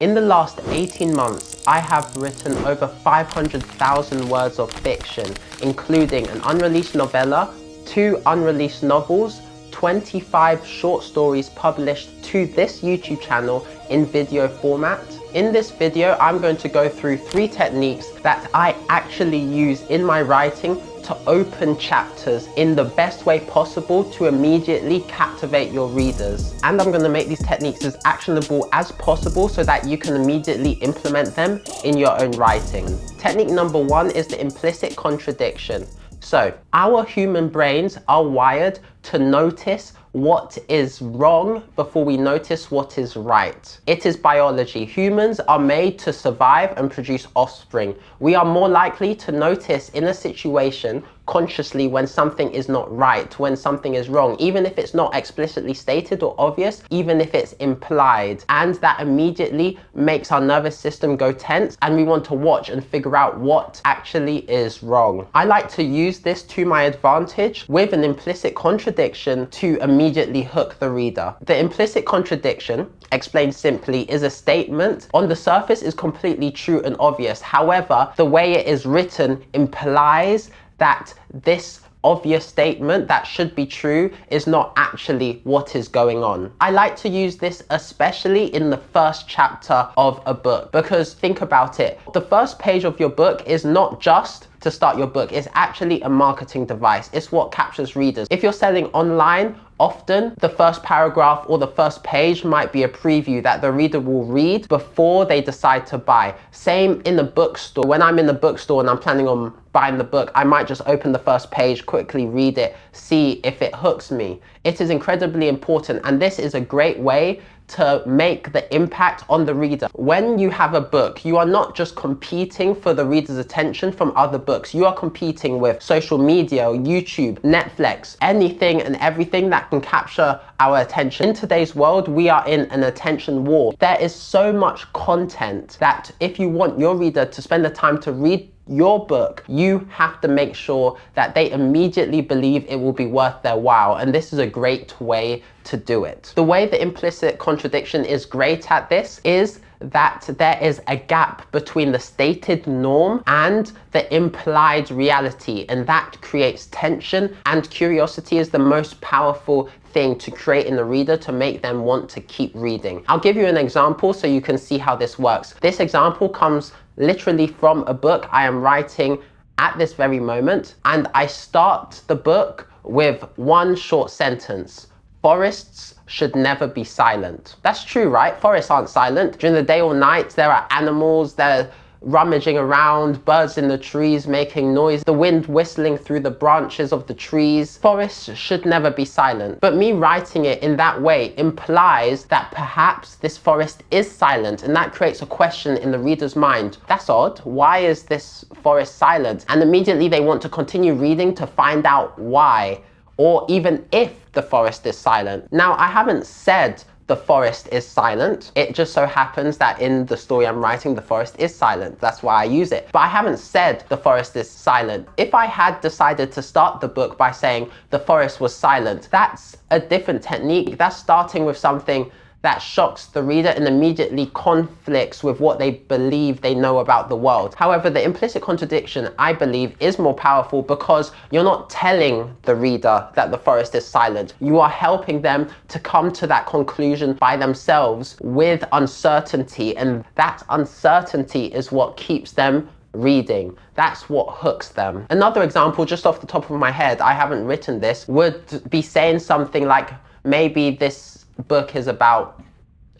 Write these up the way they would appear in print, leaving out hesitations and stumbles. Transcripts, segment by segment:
In the last 18 months, I have written over 500,000 words of fiction, including an unreleased novella, 2 unreleased novels, 25 short stories published to this YouTube channel in video format. In this video, I'm going to go through 3 techniques that I actually use in my writing to open chapters in the best way possible to immediately captivate your readers. And I'm going to make these techniques as actionable as possible so that you can immediately implement them in your own writing. Technique number 1 is the implicit contradiction. So, our human brains are wired to notice what is wrong before we notice what is right. It is biology. Humans are made to survive and produce offspring. We are more likely to notice in a situation consciously when something is not right, when something is wrong, even if it's not explicitly stated or obvious, even if it's implied. And that immediately makes our nervous system go tense and we want to watch and figure out what actually is wrong. I like to use this to my advantage with an implicit contradiction to immediately hook the reader. The implicit contradiction, explained simply, is a statement on the surface is completely true and obvious. However, the way it is written implies that this obvious statement that should be true is not actually what is going on. I like to use this especially in the first chapter of a book, because think about it. The first page of your book is not just to start your book, it's actually a marketing device. It's what captures readers. If you're selling online, often the first paragraph or the first page might be a preview that the reader will read before they decide to buy. Same in the bookstore. When I'm in the bookstore and I'm planning on buying the book, I might just open the first page, quickly read it, see if it hooks me. It is incredibly important, and this is a great way to make the impact on the reader. When you have a book, you are not just competing for the reader's attention from other books. You are competing with social media, YouTube, Netflix, anything and everything that can capture our attention. In today's world, we are in an attention war. There is so much content that if you want your reader to spend the time to read your book, you have to make sure that they immediately believe it will be worth their while. And this is a great way to do it. The way the implicit contradiction is great at this is that there is a gap between the stated norm and the implied reality, and that creates tension, and curiosity is the most powerful thing to create in the reader to make them want to keep reading. I'll give you an example so you can see how this works. This example comes literally from a book I am writing at this very moment, and I start the book with one short sentence: forests should never be silent. That's true, right? Forests aren't silent. During the day or night, there are animals, they're rummaging around, birds in the trees making noise, the wind whistling through the branches of the trees. Forests should never be silent. But me writing it in that way implies that perhaps this forest is silent, and that creates a question in the reader's mind. That's odd. Why is this forest silent? And immediately they want to continue reading to find out why, or even if the forest is silent. Now, I haven't said the forest is silent. It just so happens that in the story I'm writing, the forest is silent. That's why I use it. But I haven't said the forest is silent. If I had decided to start the book by saying the forest was silent, that's a different technique. That's starting with something that shocks the reader and immediately conflicts with what they believe they know about the world. However, the implicit contradiction, I believe, is more powerful because you're not telling the reader that the forest is silent. You are helping them to come to that conclusion by themselves with uncertainty, and that uncertainty is what keeps them reading. That's what hooks them. Another example, just off the top of my head, I haven't written this, would be saying something like, maybe this book is about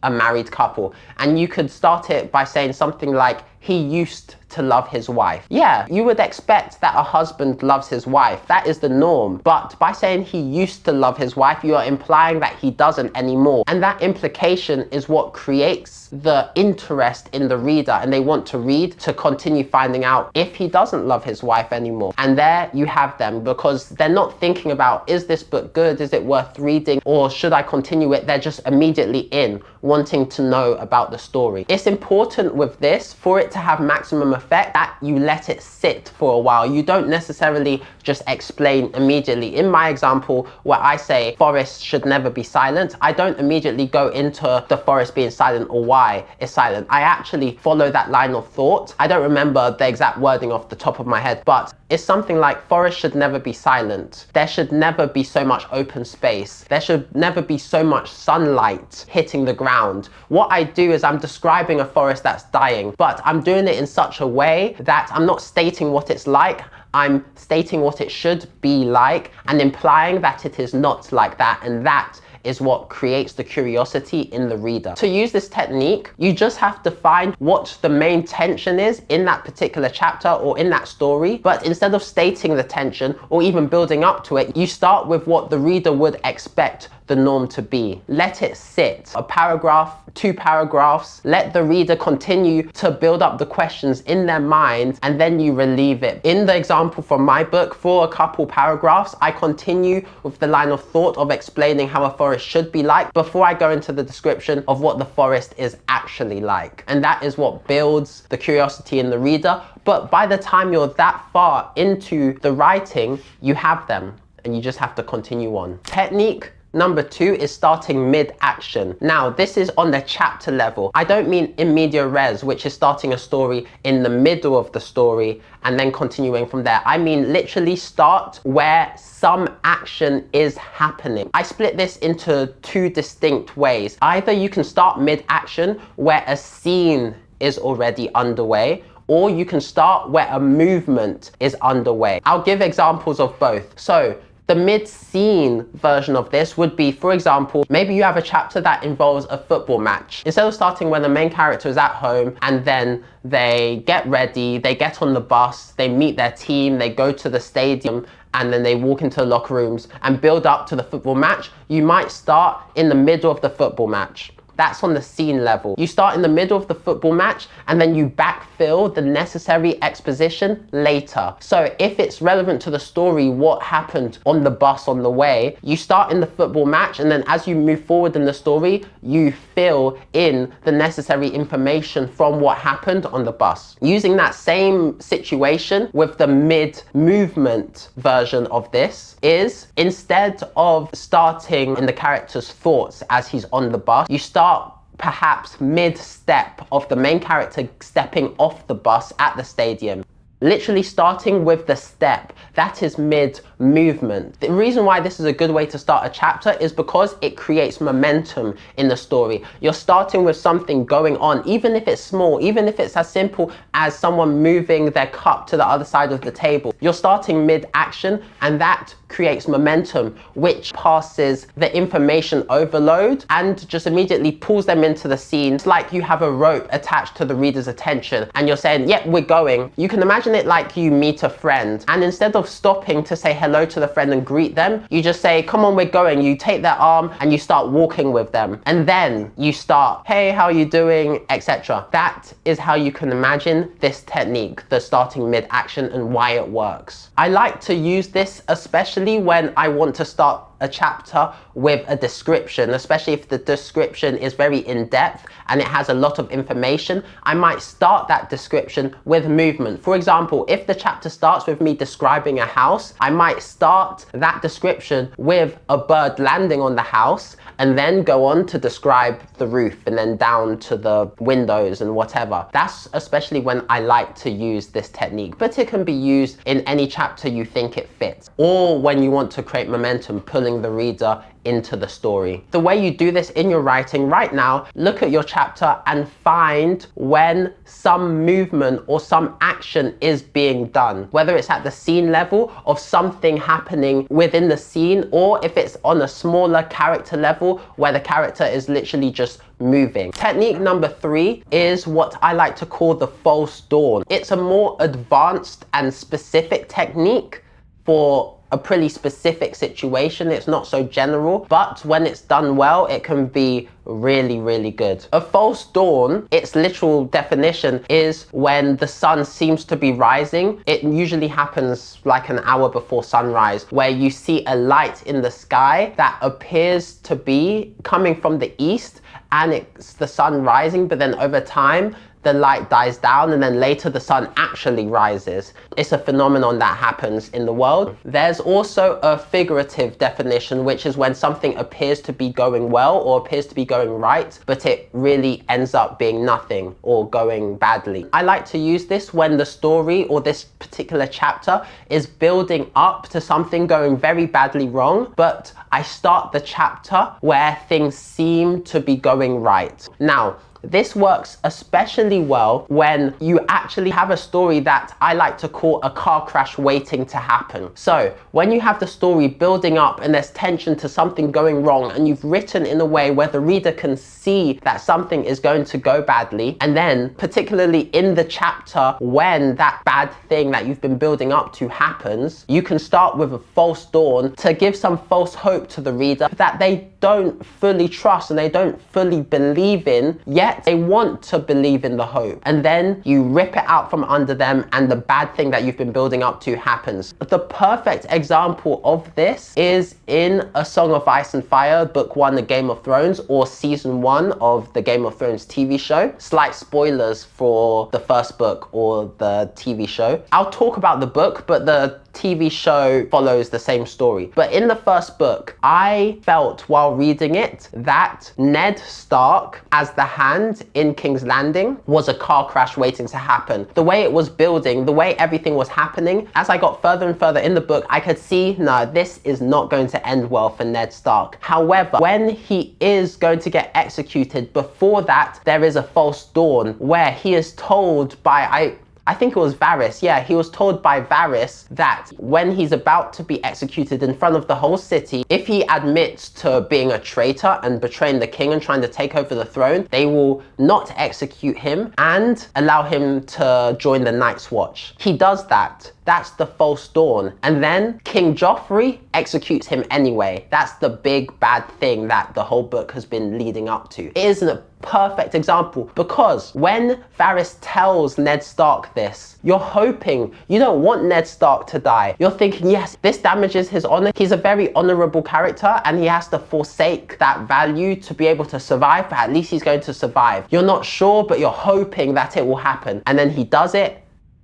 a married couple, and you could start it by saying something like, he used to love his wife. Yeah, you would expect that a husband loves his wife. That is the norm. But by saying he used to love his wife, you are implying that he doesn't anymore. And that implication is what creates the interest in the reader, and they want to read to continue finding out if he doesn't love his wife anymore. And there you have them, because they're not thinking about, is this book good? Is it worth reading? Or should I continue it? They're just immediately in, wanting to know about the story. It's important with this for it it to have maximum effect, that you let it sit for a while. You don't necessarily just explain immediately. In my example, where I say forest should never be silent, I don't immediately go into the forest being silent or why it's silent. I actually follow that line of thought. I don't remember the exact wording off the top of my head, but it's something like forest should never be silent. There should never be so much open space. There should never be so much sunlight hitting the ground. What I do is I'm describing a forest that's dying, but I'm doing it in such a way that I'm not stating what it's like. I'm stating what it should be like and implying that it is not like that, and that is what creates the curiosity in the reader. To use this technique, you just have to find what the main tension is in that particular chapter or in that story, but instead of stating the tension or even building up to it, you start with what the reader would expect the norm to be. Let it sit. A paragraph, 2 paragraphs, let the reader continue to build up the questions in their mind, and then you relieve it. In the example from my book, for a couple paragraphs, I continue with the line of thought of explaining how a forest should be like before I go into the description of what the forest is actually like. And that is what builds the curiosity in the reader. But by the time you're that far into the writing, you have them and you just have to continue on. Technique number 2 is starting mid-action. Now, this is on the chapter level. I don't mean in media res, which is starting a story in the middle of the story and then continuing from there. I mean literally start where some action is happening. I split this into 2 distinct ways. Either you can start mid-action where a scene is already underway, or you can start where a movement is underway. I'll give examples of both. So, the mid-scene version of this would be, for example, maybe you have a chapter that involves a football match. Instead of starting when the main character is at home and then they get ready, they get on the bus, they meet their team, they go to the stadium, and then they walk into the locker rooms and build up to the football match, you might start in the middle of the football match. That's on the scene level. You start in the middle of the football match and then you backfill the necessary exposition later. So if it's relevant to the story, what happened on the bus on the way, you start in the football match, and then as you move forward in the story, you fill in the necessary information from what happened on the bus. Using that same situation with the mid-movement version of this is, instead of starting in the character's thoughts as he's on the bus, you start perhaps mid-step of the main character stepping off the bus at the stadium. Literally starting with the step, that is mid-movement. The reason why this is a good way to start a chapter is because it creates momentum in the story. You're starting with something going on, even if it's small, even if it's as simple as someone moving their cup to the other side of the table. You're starting mid-action, and that creates momentum, which passes the information overload and just immediately pulls them into the scene. It's like you have a rope attached to the reader's attention and you're saying, yep, we're going. You can imagine it like you meet a friend, and instead of stopping to say hello to the friend and greet them, you just say, come on, we're going. You take their arm and you start walking with them, and then you start, hey, how are you doing, etc. That is how you can imagine this technique, the starting mid-action, and why it works. I like to use this especially when I want to start a chapter with a description, especially if the description is very in-depth and it has a lot of information. I might start that description with movement. For example, if the chapter starts with me describing a house, I might start that description with a bird landing on the house and then go on to describe the roof and then down to the windows and whatever. That's especially when I like to use this technique, but it can be used in any chapter you think it fits, or when you want to create momentum, pulling the reader into the story. The way you do this in your writing right now, look at your chapter and find when some movement or some action is being done, whether it's at the scene level of something happening within the scene, or if it's on a smaller character level where the character is literally just moving. Technique number 3 is what I like to call the false dawn. It's a more advanced and specific technique for a pretty specific situation. It's not so general, but when it's done well, it can be really, really good. A false dawn, its literal definition is when the sun seems to be rising. It usually happens like an hour before sunrise, where you see a light in the sky that appears to be coming from the east, and it's the sun rising, but then over time, the light dies down, and then later the sun actually rises. It's a phenomenon that happens in the world. There's also a figurative definition, which is when something appears to be going well or appears to be going right, but it really ends up being nothing or going badly. I like to use this when the story or this particular chapter is building up to something going very badly wrong, but I start the chapter where things seem to be going right. Now, this works especially well when you actually have a story that I like to call a car crash waiting to happen. So when you have the story building up and there's tension to something going wrong, and you've written in a way where the reader can see that something is going to go badly, and then particularly in the chapter when that bad thing that you've been building up to happens, you can start with a false dawn to give some false hope to the reader that they don't fully trust and they don't fully believe in, yet they want to believe in the hope. And then you rip it out from under them and the bad thing that you've been building up to happens. The perfect example of this is in A Song of Ice and Fire, book 1 of Game of Thrones, or season 1 of the Game of Thrones TV show. Slight spoilers for the first book or the TV show. I'll talk about the book, but the TV show follows the same story. But in the first book, I felt while reading it that Ned Stark as the Hand in King's Landing was a car crash waiting to happen. The way it was building, the way everything was happening, as I got further and further in the book, I could see, no, this is not going to end well for Ned Stark. However, when he is going to get executed, before that, there is a false dawn where he is told by, I think it was Varys. Yeah, he was told by Varys that when he's about to be executed in front of the whole city, if he admits to being a traitor and betraying the king and trying to take over the throne, they will not execute him and allow him to join the Night's Watch. He does that. That's the false dawn. And then King Joffrey executes him anyway. That's the big bad thing that the whole book has been leading up to. It is a perfect example, because when Varys tells Ned Stark this, you're hoping, you don't want Ned Stark to die. You're thinking, yes, this damages his honor. He's a very honorable character and he has to forsake that value to be able to survive, but at least he's going to survive. You're not sure, but you're hoping that it will happen. And then he does it,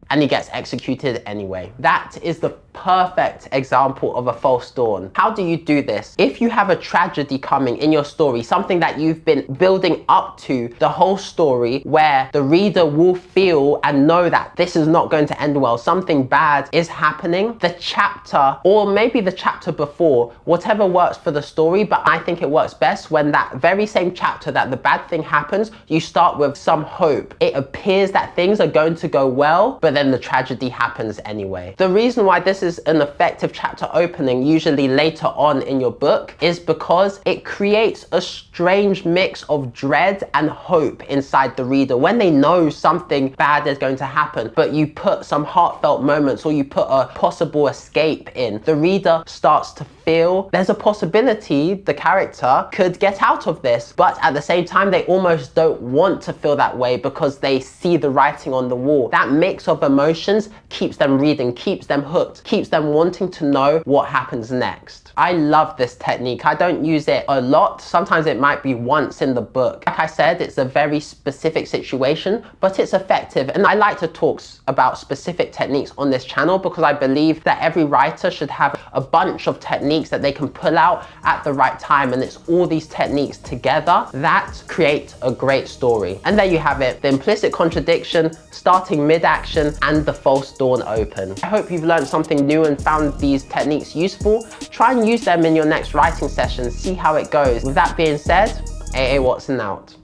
and he gets executed anyway. That is the perfect example of a false dawn. How do you do this? If you have a tragedy coming in your story, something that you've been building up to the whole story, where the reader will feel and know that this is not going to end well, something bad is happening, the chapter, or maybe the chapter before, whatever works for the story, but I think it works best when that very same chapter that the bad thing happens, you start with some hope. It appears that things are going to go well, but then the tragedy happens anyway. The reason why this is an effective chapter opening, usually later on in your book, is because it creates a strange mix of dread and hope inside the reader when they know something bad is going to happen, but you put some heartfelt moments or you put a possible escape in. The reader starts to feel there's a possibility the character could get out of this, but at the same time they almost don't want to feel that way because they see the writing on the wall. That mix of emotions keeps them reading, keeps them hooked, keeps them wanting to know what happens next. I love this technique. I don't use it a lot. Sometimes it might be once in the book. Like I said, it's a very specific situation, but it's effective. And I like to talk about specific techniques on this channel because I believe that every writer should have a bunch of techniques that they can pull out at the right time. And it's all these techniques together that create a great story. And there you have it, the implicit contradiction, starting mid-action, and the false dawn open. I hope you've learned something new and found these techniques useful. Try and use them in your next writing session, see how it goes. With that being said, AAWatson out.